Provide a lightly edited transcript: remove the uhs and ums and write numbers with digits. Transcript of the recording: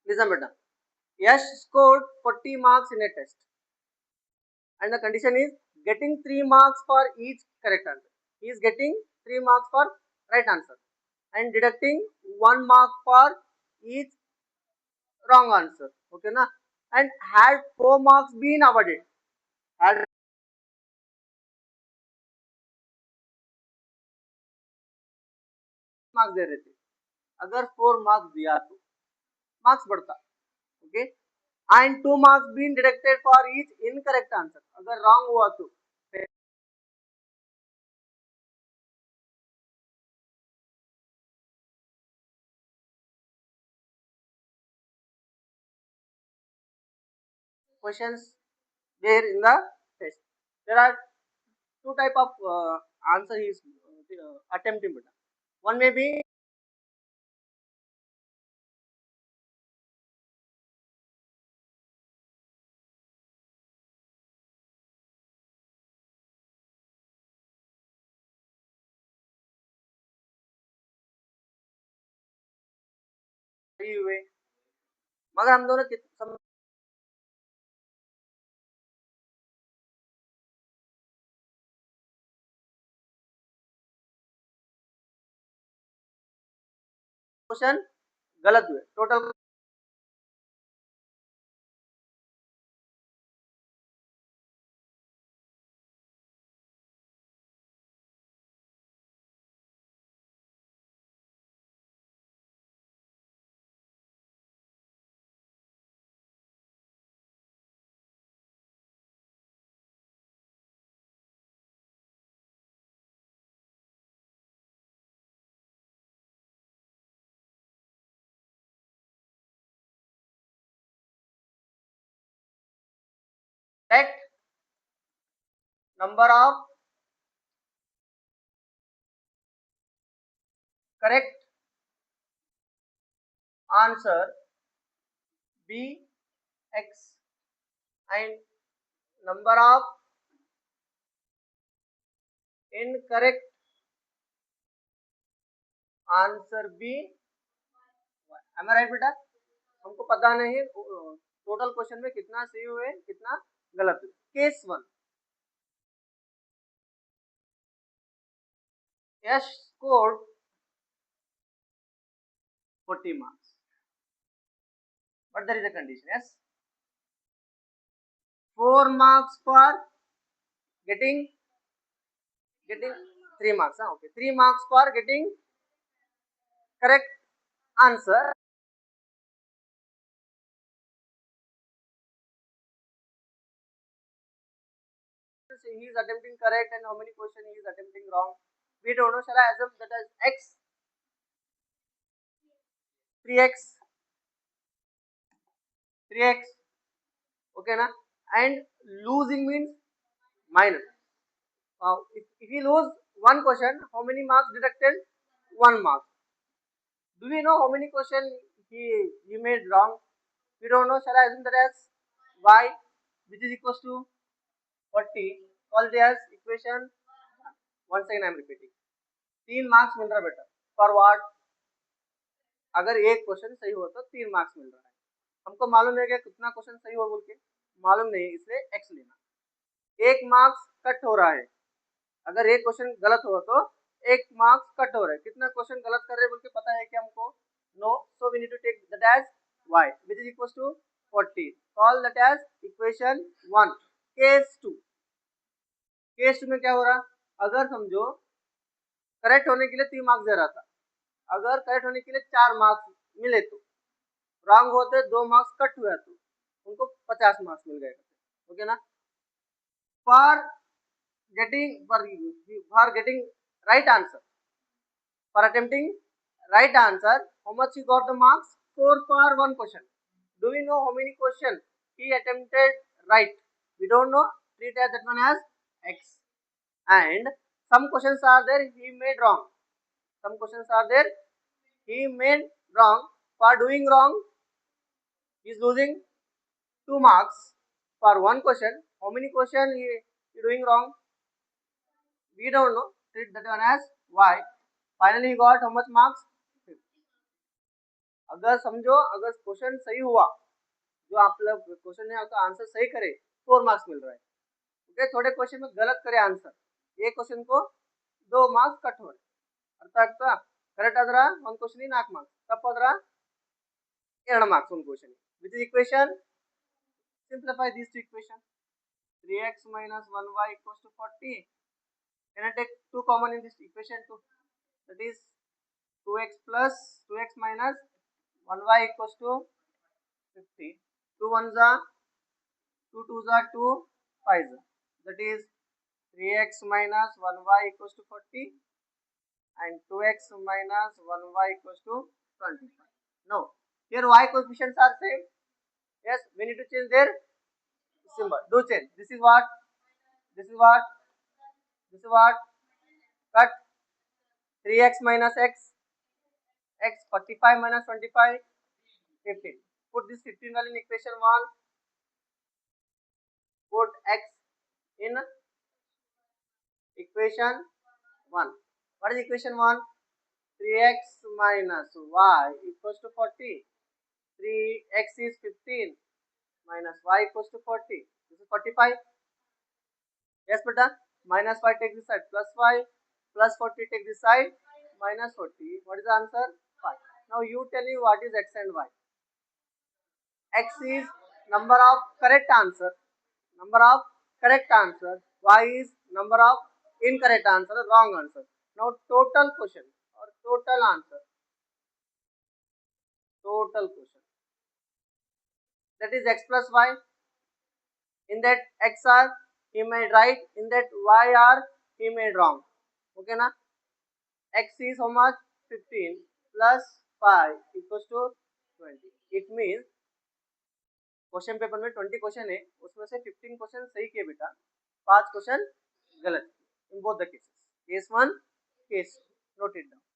Listen beta. Yash scored 40 marks in a test, and the condition is getting 3 marks for each correct answer. He is getting 3 marks for right answer and deducting 1 mark for each wrong answer. Okay na? And had 4 marks been awarded, had marks दे रहे थे, अगर 4 marks दिया तो marks बढ़ता. Okay, and 2 marks been deducted for each incorrect answer, अगर wrong हुआ तो questions there in the test. There are two type of answer he is attempting. One may be सही हुए, मगर हम दोनों क्वेश्चन गलत हुए. Total let number of correct answer be x and number of incorrect answer B. Am I right बेटा? हमको पता नहीं टोटल क्वेश्चन में कितना सही हुए कितना गलत हुए. Case 1, Yash scored 40 marks, but there is a condition. Yes, 4 marks for getting 3 marks. Okay, 3 marks for getting correct answer. He is attempting correct and how many questions he is attempting wrong, we don't know. Shall I assume that as x, 3x, 3x, okay na? And losing means minus. If you lose one question, how many marks deducted? 1 mark. Do we know how many questions he made wrong? We don't know. Shall I assume that as y, which is equals to 40, call it as equation. Once again I am repeating. 3 marks मिल रहा बेटा. For what? अगर एक question सही हो तो 3 marks मिल रहा है. हमको मालूम है कि कितना क्वेश्चन सही हो बोल के मालूम नहीं, इसलिए x लेना. 1 मार्क्स कट हो रहा है, अगर एक क्वेश्चन गलत हो तो 1 मार्क्स कट हो रहा है. कितना क्वेश्चन गलत कर रहे बोल के पता है कि हमको? No. So we need to take that as y which is equals to 40. Call that as equation 1. Case 2. Case 2 में क्या हो रहा? अगर समझो करेक्ट होने के लिए 3 मार्क्स दे रहा था, अगर करेक्ट होने के लिए 4 मार्क्स मिले तो, रॉन्ग होते 2 मार्क्स कट हुआ तो उनको 50 मार्क्स मिल गए. ओके ना? For getting right answer, for attempting right answer, how much he got the marks? 4 for one question. Do we know how many questions he attempted right? We don't know. Treat as that one as x. And some questions are there he made wrong, some questions are there he made wrong. For doing wrong he is losing 2 marks. For one question, how many question he doing wrong? We don't know. Treat that one as y. Finally he got how much marks? अगर समझो अगर question सही हुआ, जो आप लोग question है उसका आंसर सही करे 4 मार्क्स मिल रहा है। ओके, थोड़े क्वेश्चन में गलत करे आंसर, ये क्वेश्चन को 2 ಮಾರ್ಕ್ಸ್ ಕಟ್ ಹೋಗಿ, ಅರ್ಥ ಆಗ್ತಾ? ಕರೆಕ್ಟ್ ಆದ್ರ ಒಂದು ಕ್ವೆಶ್ಚನ್ 4 ಮಾರ್ಕ್ಸ್, ತಪ್ಪಾದ್ರ 2 ಮಾರ್ಕ್ಸ್ ಒಂದು question. With equation simplify these two equation. 3x minus 1y equals to 40. Can I take 2 common in this equation 2? That is 2x plus 2x minus 1y equals to 50. 2 ones are 2 twos are 2 5s. That is 3x minus 1y equals to 40 and 2x minus 1y equals to 25. Now here y coefficients are same. Yes, we need to change their symbol. Do change. This is what? This is what? This is what? Cut 3x minus x. X 45 minus 25 15. Put this 15 value in equation 1. Put x in equation 1. What is equation 1? 3x minus y equals to 40. 3x is 15 minus y equals to 40. This is 45. Yes, beta. Minus 5 take this side, plus 5, plus 40 take this side, minus 40. What is the answer? 5. Now you tell me what is x and y. X is number of correct answer. Number of correct answer. Y is number of incorrect answer, wrong answer. Now total question or total answer. Total question. That is x plus y. In that x are he made right, in that y are he made wrong. Okay na? X is how much? 15 plus 5 equals to 20. It means question paper में 20 question है, उसमें से 15 question सही किए बेटा, 5 question गलत in both the cases. Case 1, case 2. Note it down.